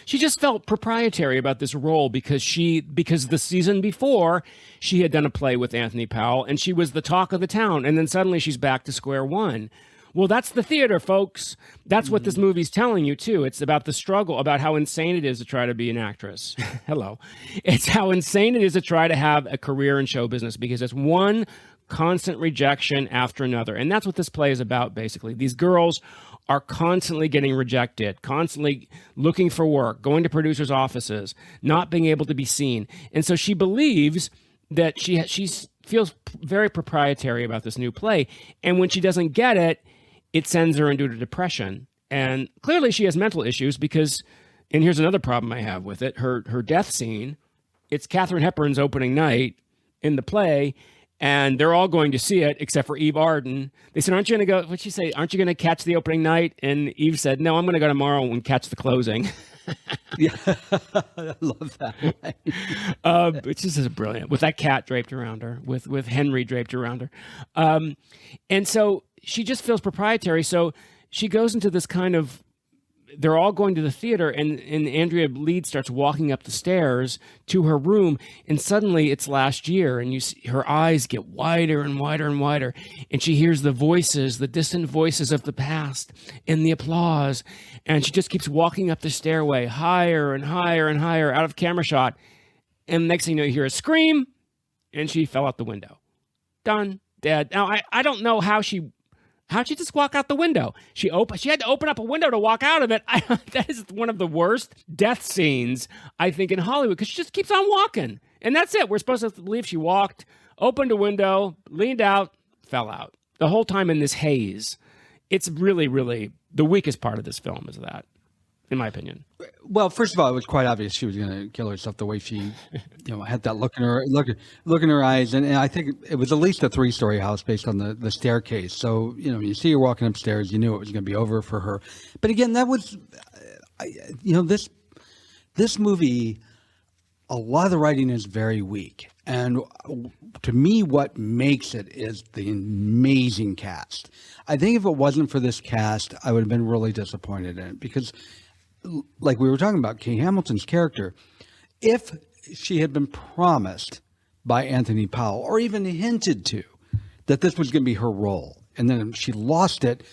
She just felt proprietary about this role because the season before she had done a play with Anthony Powell and she was the talk of the town. And then suddenly she's back to square one. Well, that's the theater, folks. That's what this movie's telling you, too. It's about the struggle, about how insane it is to try to be an actress. Hello. It's how insane it is to try to have a career in show business because it's one constant rejection after another. And that's what this play is about, basically. These girls are constantly getting rejected, constantly looking for work, going to producers' offices, not being able to be seen. And so she believes that she feels very proprietary about this new play. And when she doesn't get it, it sends her into a depression. And clearly she has mental issues because, and here's another problem I have with it, her death scene, it's Katharine Hepburn's opening night in the play, And they're all going to see it except for Eve Arden. They said, aren't you going to go? What'd she say? Aren't you going to catch the opening night? And Eve said, no, I'm going to go tomorrow and catch the closing. Yeah, I love that line. Which is brilliant, with that cat draped around her, with Henry draped around her. And so she just feels proprietary. So she goes into this kind of, they're all going to the theater, and Andrea Lead starts walking up the stairs to her room, and suddenly it's last year, and you see her eyes get wider and wider and wider, and she hears the voices, the distant voices of the past, and the applause, and she just keeps walking up the stairway, higher and higher and higher, out of camera shot, and next thing you know, you hear a scream, and she fell out the window. Done. Dead. Now, I don't know how'd she just walk out the window? She had to open up a window to walk out of it. That is one of the worst death scenes, I think, in Hollywood, because she just keeps on walking. And that's it. We're supposed to believe she walked, opened a window, leaned out, fell out. The whole time in this haze. It's really, really the weakest part of this film is that, in my opinion. Well, first of all, it was quite obvious she was going to kill herself the way she, had that look in her eyes, and I think it was at least a 3-story house based on the staircase. So you see her walking upstairs, you knew it was going to be over for her. But again, that was, this movie, a lot of the writing is very weak, and to me, what makes it is the amazing cast. I think if it wasn't for this cast, I would have been really disappointed in it because, like we were talking about, Kay Hamilton's character, if she had been promised by Anthony Powell or even hinted to that this was going to be her role and then she lost it,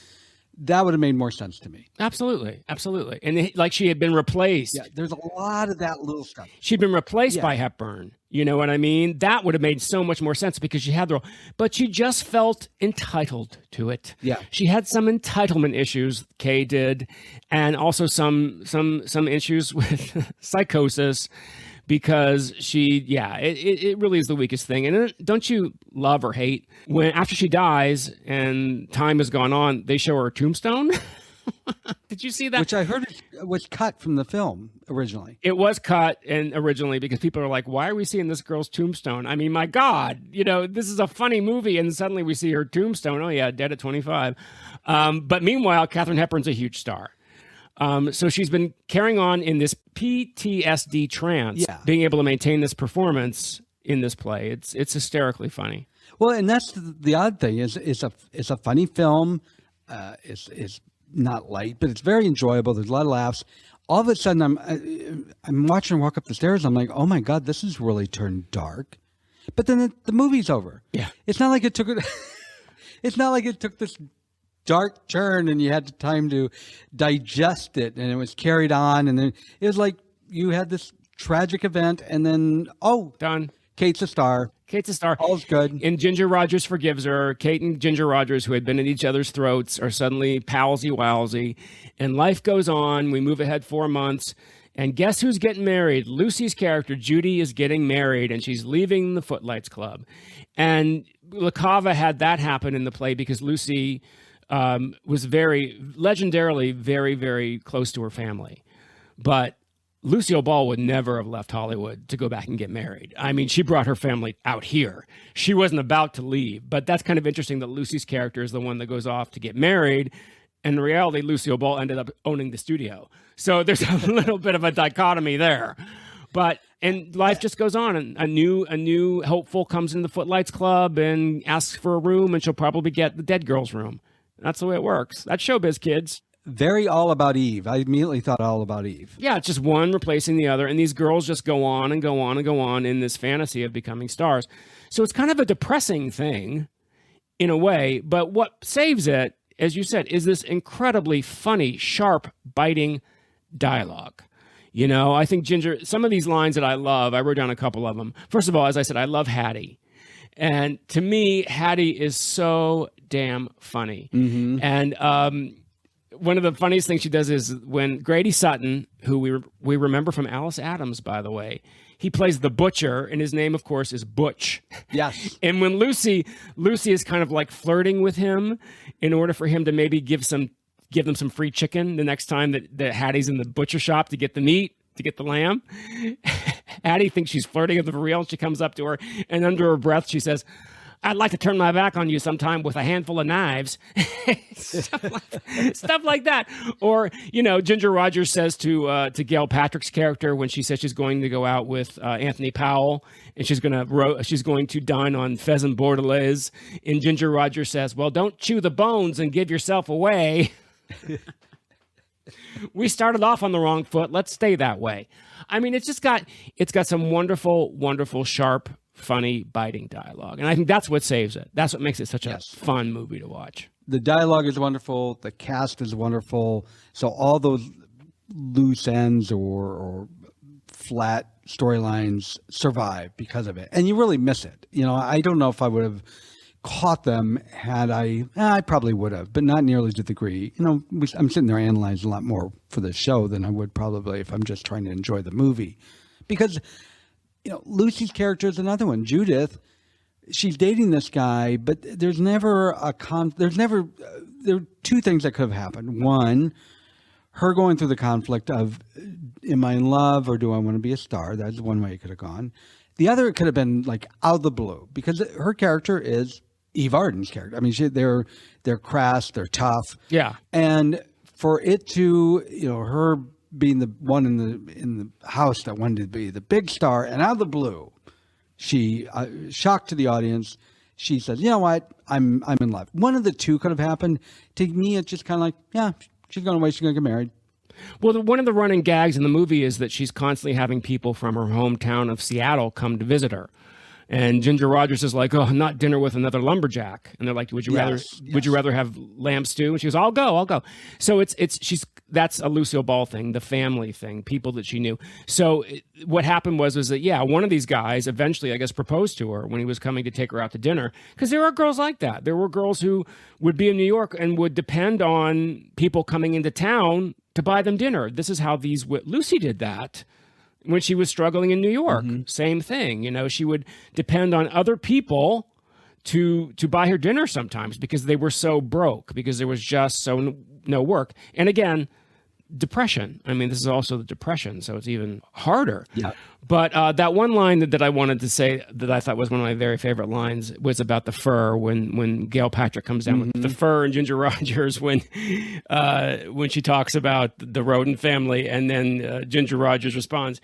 that would have made more sense to me. Absolutely. Absolutely. And like she had been replaced. Yeah, there's a lot of that little stuff. She'd been replaced by Hepburn. You know what I mean? That would have made so much more sense because she had the role. But she just felt entitled to it. Yeah. She had some entitlement issues, Kay did, and also some issues with psychosis because it really is the weakest thing. And don't you love or hate when after she dies and time has gone on, they show her tombstone? Did you see that? Which I heard was cut from the film originally. It was cut originally because people are like, why are we seeing this girl's tombstone? I mean, my God, this is a funny movie and suddenly we see her tombstone. Oh yeah, dead at 25. But meanwhile, Katharine Hepburn's a huge star. So she's been carrying on in this PTSD trance, being able to maintain this performance in this play. It's hysterically funny. Well, and that's the odd thing is it's a funny film. It's not light, but it's very enjoyable. There's a lot of laughs. All of a sudden, I'm watching her walk up the stairs. I'm like, oh my God, this has really turned dark. But then the movie's over. Yeah, it's not like it took it. It's not like it took this dark turn and you had time to digest it, and it was carried on, and then it was like you had this tragic event, and then done. Kate's a star. All's good. And Ginger Rogers forgives her. Kate and Ginger Rogers, who had been at each other's throats, are suddenly palsy-walsy. And life goes on. We move ahead 4 months. And guess who's getting married? Lucy's character, Judy, is getting married, and she's leaving the Footlights Club. And LaCava had that happen in the play because Lucy was legendarily very, very close to her family. But Lucille Ball would never have left Hollywood to go back and get married. I mean, she brought her family out here. She wasn't about to leave. But that's kind of interesting that Lucy's character is the one that goes off to get married. And in reality, Lucille Ball ended up owning the studio. So there's a little bit of a dichotomy there. And life just goes on. And a new hopeful comes in the Footlights Club and asks for a room, and she'll probably get the dead girl's room. That's the way it works. That's showbiz, kids. Very All About Eve. I immediately thought All About Eve. Yeah, it's just one replacing the other, and these girls just go on and go on and go on in this fantasy of becoming stars. So it's kind of a depressing thing in a way, but what saves it, as you said, is this incredibly funny, sharp, biting dialogue. I think Ginger, some of these lines that I love, I wrote down a couple of them. First of all, as I said, I love Hattie. And to me, Hattie is so damn funny. Mm-hmm. And one of the funniest things she does is when Grady Sutton, who we remember from Alice Adams, by the way, he plays the butcher, and his name, of course, is Butch. Yes. And when Lucy is kind of like flirting with him in order for him to maybe give them some free chicken the next time that Hattie's in the butcher shop to get the meat, to get the lamb. Hattie thinks she's flirting with her for real, and she comes up to her, and under her breath, she says, I'd like to turn my back on you sometime with a handful of knives. Stuff like that. Or, Ginger Rogers says to Gail Patrick's character when she says she's going to go out with Anthony Powell and she's going to dine on pheasant bordelaise. And Ginger Rogers says, well, don't chew the bones and give yourself away. We started off on the wrong foot. Let's stay that way. I mean, it's got some wonderful, wonderful, sharp, funny, biting dialogue. And I think that's what saves it. That's what makes it such a fun movie to watch. The dialogue is wonderful. The cast is wonderful. So all those loose ends or flat storylines survive because of it. And you really miss it. I don't know if I would have caught them had I probably would have, but not nearly to the degree. I'm sitting there analyzing a lot more for the show than I would probably if I'm just trying to enjoy the movie. Because Lucy's character is another one. Judith, she's dating this guy, but there are two things that could have happened. One, her going through the conflict of, am I in love or do I want to be a star? That's one way it could have gone. The other, it could have been like out of the blue, because her character is Eve Arden's character. I mean, they're crass, they're tough. Yeah. And for it to, her being the one in the house that wanted to be the big star, and out of the blue, she shocked to the audience. She says, "You know what? I'm in love." One of the two could have happened. To me, it's just kind of like, yeah, she's going away. She's going to get married. Well, one of the running gags in the movie is that she's constantly having people from her hometown of Seattle come to visit her. And Ginger Rogers is like, "Oh, not dinner with another lumberjack." And they're like, "Would you rather have lamb stew?" And she goes, "I'll go." So that's a Lucille Ball thing, the family thing, people that she knew. So what happened was that one of these guys eventually, I guess, proposed to her when he was coming to take her out to dinner, because there are girls like that. There were girls who would be in New York and would depend on people coming into town to buy them dinner. This is how Lucy did that. When she was struggling in New York, same thing. She would depend on other people to buy her dinner sometimes because they were so broke, because there was just no work. And again, depression. I mean, this is also the Depression, so it's even harder. Yeah. But that one line that I wanted to say that I thought was one of my very favorite lines was about the fur, when Gail Patrick comes down with the fur, and Ginger Rogers when she talks about the rodent family, and then Ginger Rogers responds,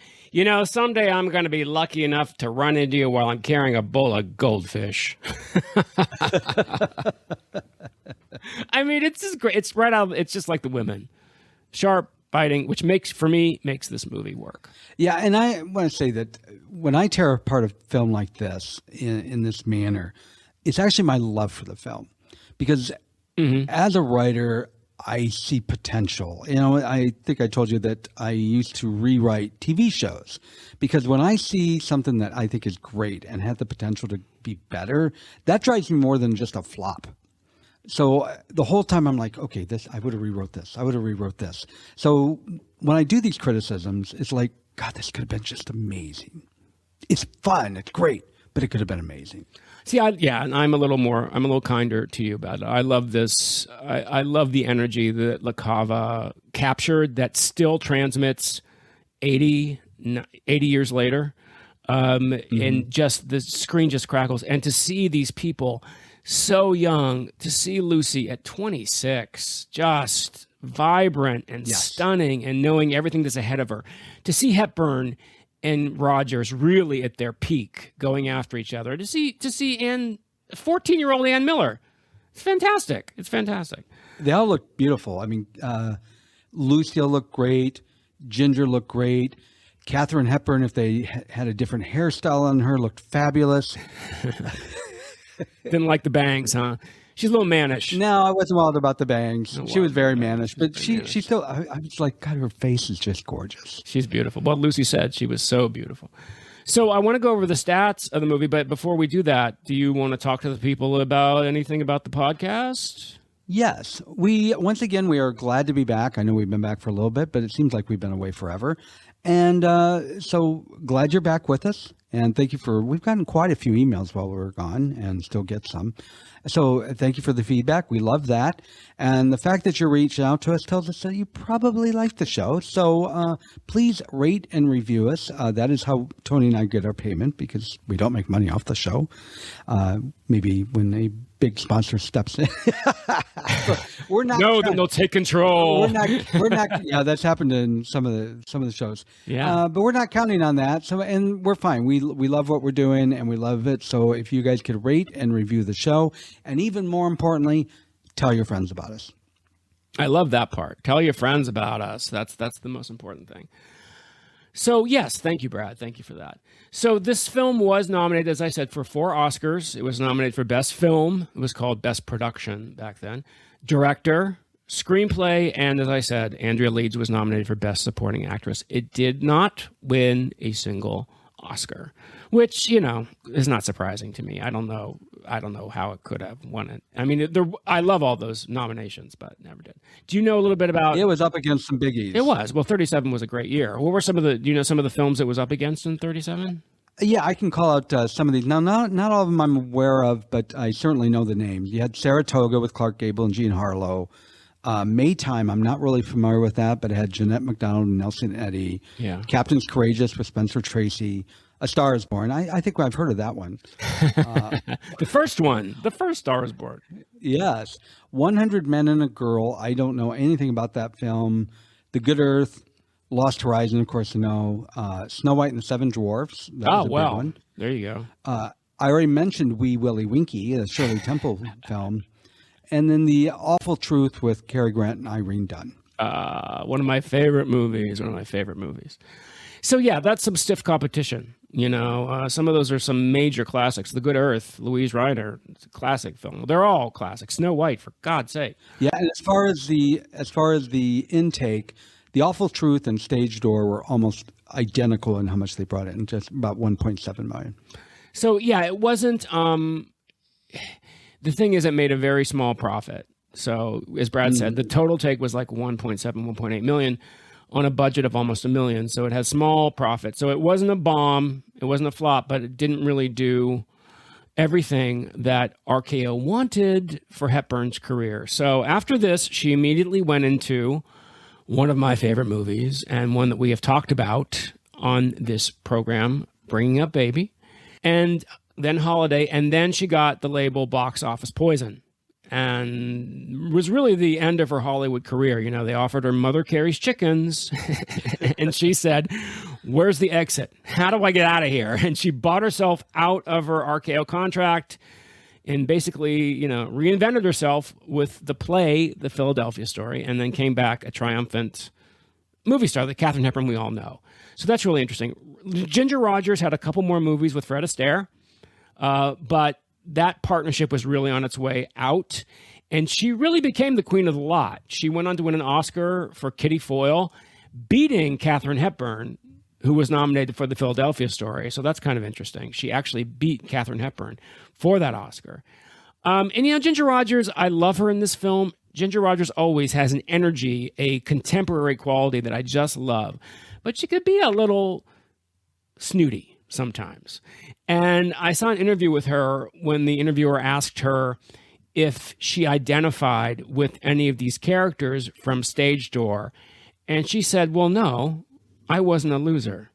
"Someday I'm going to be lucky enough to run into you while I'm carrying a bowl of goldfish." I mean, it's just great. It's right out. It's just like the women. Sharp, biting, which makes this movie work. Yeah, and I want to say that when I tear apart a film like this in this manner, it's actually my love for the film. Because as a writer, I see potential. I think I told you that I used to rewrite TV shows. Because when I see something that I think is great and has the potential to be better, that drives me more than just a flop. So the whole time I'm like, okay, I would have rewrote this. I would have rewrote this. So when I do these criticisms, it's like, God, this could have been just amazing. It's fun. It's great, but it could have been amazing. See, and I'm a little kinder to you about it. I love this. I love the energy that LaCava captured that still transmits 80 years later. And just the screen just crackles. And to see these people so young, to see Lucy at 26, just vibrant and stunning and knowing everything that's ahead of her. To see Hepburn and Rogers really at their peak going after each other. To see 14-year-old Ann Miller. It's fantastic. It's fantastic. They all look beautiful. I mean, Lucille looked great. Ginger looked great. Katharine Hepburn, if they had a different hairstyle on her, looked fabulous. Didn't like the bangs, huh? She's a little mannish. No, I wasn't wild about the bangs. She was very mannish, but she still, I was like, God, her face is just gorgeous. She's beautiful. Well, Lucy said she was so beautiful. So I want to go over the stats of the movie, but before we do that, do you want to talk to the people about anything about the podcast? Yes. Once again, we are glad to be back. I know we've been back for a little bit, but it seems like we've been away forever. And so glad you're back with us. And thank you we've gotten quite a few emails while we were gone and still get some. So thank you for the feedback. We love that. And the fact that you're reaching out to us tells us that you probably like the show. So please rate and review us. That is how Tony and I get our payment, because we don't make money off the show. Maybe when a big sponsor steps in. We're not. No, then they'll take control. We're not. Yeah, that's happened in some of the shows. Yeah. But we're not counting on that. So, and we're fine. We love what we're doing and we love it. So if you guys could rate and review the show, and even more importantly, tell your friends about us. I love that part. Tell your friends about us. That's the most important thing. So, yes, thank you, Brad. Thank you for that. So this film was nominated, as I said, for 4 Oscars. It was nominated for Best Film. It was called Best Production back then. Director, Screenplay, and as I said, Andrea Leeds was nominated for Best Supporting Actress. It did not win a single Oscar, which, is not surprising to me. I don't know how it could have won it. I mean, I love all those nominations, but never did. Do you know a little bit about... It was up against some biggies. It was. Well, 37 was a great year. What were some of the films it was up against in 37? Yeah, I can call out some of these. Now, not all of them I'm aware of, but I certainly know the names. You had Saratoga with Clark Gable and Jean Harlow. Maytime, I'm not really familiar with that, but it had Jeanette MacDonald and Nelson Eddy. Yeah. Captain's Courageous with Spencer Tracy. A Star is Born. I think I've heard of that one. The first one. The first Star is Born. Yes. 100 Men and a Girl. I don't know anything about that film. The Good Earth. Lost Horizon, of course, I know. Snow White and the Seven Dwarfs. That was a big one. There you go. I already mentioned Wee Willie Winky, a Shirley Temple film. And then The Awful Truth with Cary Grant and Irene Dunn. One of my favorite movies. So, yeah, that's some stiff competition. Some of those are some major classics. The Good Earth, Louise Ryder, it's a classic film. They're all classics. Snow White, for God's sake. Yeah, and as far as the intake, The Awful Truth and Stage Door were almost identical in how much they brought in, just about 1.7 million. So, yeah, it wasn't... The thing is, it made a very small profit. So, as Brad said, the total take was like 1.7, 1.8 million on a budget of almost $1 million. So it had small profit. So it wasn't a bomb. It wasn't a flop, but it didn't really do everything that RKO wanted for Hepburn's career. So after this, she immediately went into one of my favorite movies and one that we have talked about on this program, Bringing Up Baby, and then Holiday, and then she got the label Box Office Poison, and was really the end of her Hollywood career. They offered her Mother Carey's Chickens, and she said, "Where's the exit? How do I get out of here?" And she bought herself out of her RKO contract and basically, reinvented herself with the play, The Philadelphia Story, and then came back a triumphant movie star, the Katharine Hepburn we all know. So that's really interesting. Ginger Rogers had a couple more movies with Fred Astaire, but that partnership was really on its way out, and she really became the queen of the lot. She went on to win an Oscar for Kitty Foyle, beating Katharine Hepburn, who was nominated for The Philadelphia Story. So that's kind of interesting. She actually beat Katharine Hepburn for that Oscar. And Ginger Rogers, I love her in this film. Ginger Rogers always has an energy, a contemporary quality that I just love. But she could be a little snooty sometimes. And I saw an interview with her when the interviewer asked her if she identified with any of these characters from Stage Door. And she said, "Well, no, I wasn't a loser."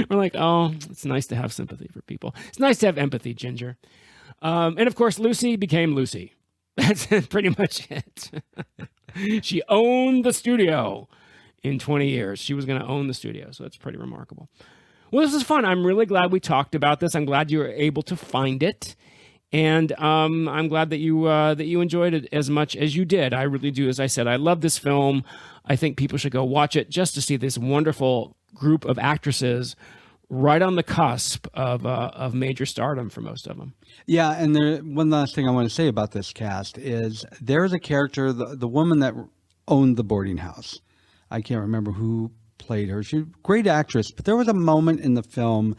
We're like, oh, it's nice to have sympathy for people. It's nice to have empathy, Ginger. And of course, Lucy became Lucy. That's pretty much it. She owned the studio in 20 years. She was going to own the studio. So that's pretty remarkable. Well, this is fun. I'm really glad we talked about this. I'm glad you were able to find it. And I'm glad that you enjoyed it as much as you did. I really do. As I said, I love this film. I think people should go watch it just to see this wonderful group of actresses right on the cusp of major stardom for most of them. Yeah, and one last thing I want to say about this cast is there's a character, the woman that owned the boarding house. I can't remember who played her. She's a great actress, but there was a moment in the film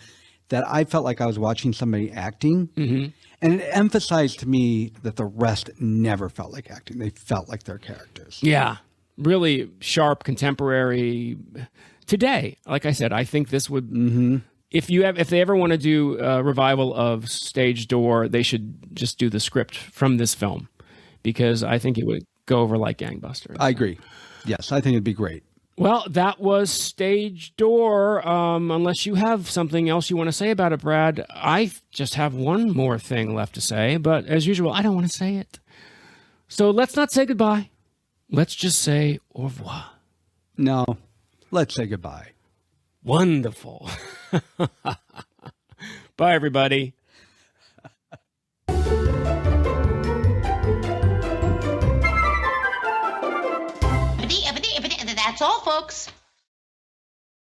that I felt like I was watching somebody acting. Mm-hmm. And it emphasized to me that the rest never felt like acting. They felt like their characters. Yeah, really sharp, contemporary. Today, like I said, I think this would if they ever want to do a revival of Stage Door, they should just do the script from this film, because I think it would go over like gangbusters. I agree. Yes, I think it'd be great. Well, that was Stage Door. Unless you have something else you want to say about it, Brad, I just have one more thing left to say, but as usual, I don't want to say it. So let's not say goodbye. Let's just say au revoir. No, let's say goodbye. Wonderful. Bye, everybody. That's all, folks.